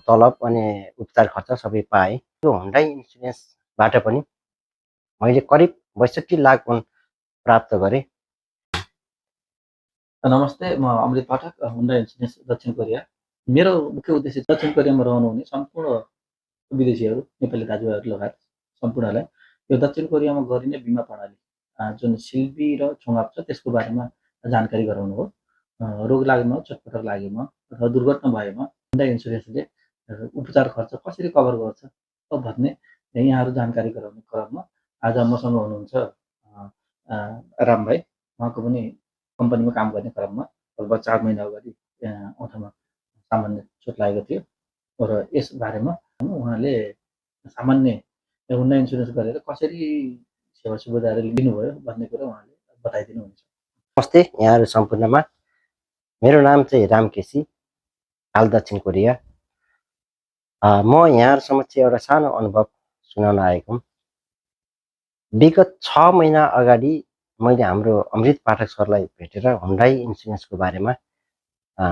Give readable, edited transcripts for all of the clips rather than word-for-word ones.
तलब अनि उपचार खर्च सबै पाएँ। त्यो हुन्डाई इन्सुरेन्सबाट पनि मैले करिब 62 लाख प्राप्त गरेँ। नमस्ते, म अमृत पाठक, हुन्डा इन्सुरेन्स दक्षिण कोरिया। मेरो मुख्य उद्देश्य दक्षिण कोरियामा रहनुहुने सम्पूर्ण विदेशीहरू, नेपाली दाजुभाइहरू लगायत सम्पूर्णलाई यो दक्षिण कोरियामा गरिने बिमा प्रणाली जुन सिल्बी र छोङाप छ त्यसको बारेमा जानकारी गराउनु हो। रोग लागेमा, चटपटक लागेमा अथवा दुर्घटना भएमा हुन्डा इन्सुरेन्सले उपचार खर्च कसरी कभर गर्छ भन्ने यहाँहरू जानकारी गराउने क्रममा आज मसँग हुनुहुन्छ राम भाइ। उहाँको पनि कम्पनीमा काम गर्ने क्रममा लगभग 4 महिना अगाडि ओठमा सामान्य चोट लागेको थियो र यस बारेमा उहाँले सामान्य हुन्डा इन्सुरेन्स गरेर कसरी सेवा सुविधाहरू लिनुभयो भन्ने कुरा उहाँले बताइदिनुहुन्छ। नमस्ते यहाँहरू सम्पूर्णमा। मेरो नाम चाहिँ राम केसी, हाल दक्षिण कोरिया। म यहाँहरू समक्ष एउटा सानो अनुभव सुनाउन आएको। विगत 6 महिना अगाडि मैले हाम्रो अमृत पाठक सरलाई भेटेर हुन्डाई इन्सुरेन्सको बारेमा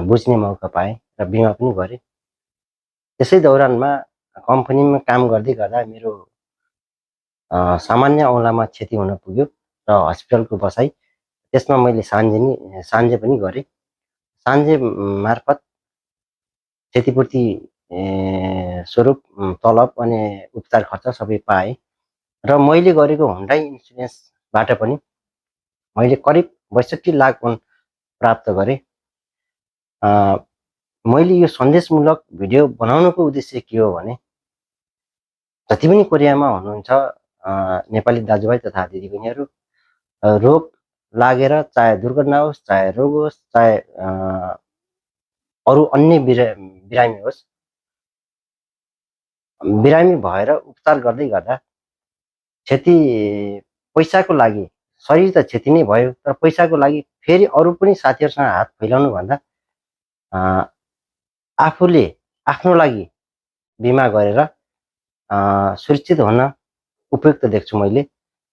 बुझ्ने मौका पाएँ र बिमा पनि गरेँ। त्यसै दौरानमा कम्पनीमा काम गर्दै गर्दा मेरो सामान्य औँलामा क्षति हुन पुग्यो र हस्पिटलको बसाइ। त्यसमा मैले सान्जे पनि गरेँ। सान्जे मार्फत क्षतिपूर्ति स्वरूप तलब अनि उपचार खर्च सबै पाएँ र मैले गरेको हुन्डाई इन्सुरेन्सबाट पनि मैले करिब 62 लाख प्राप्त गरेँ। मैले यो सन्देशमूलक भिडियो बनाउनुको उद्देश्य के हो भने जति पनि कोरियामा हुनुहुन्छ नेपाली दाजुभाइ तथा दिदीबहिनीहरू, रोग लागेर चाहे दुर्घटना होस्, चाहे रोग होस्, चाहे अरू अन्य बिरामी होस्, बिरामी भएर उपचार गर्दै गर्दा क्षति पैसाको लागि, शरीर त क्षति नै भयो तर पैसाको लागि फेरि अरू पनि साथीहरूसँग हात फैलाउनु भन्दा आफूले आफ्नो लागि बिमा गरेर सुरक्षित हुन उपयुक्त देख्छु मैले।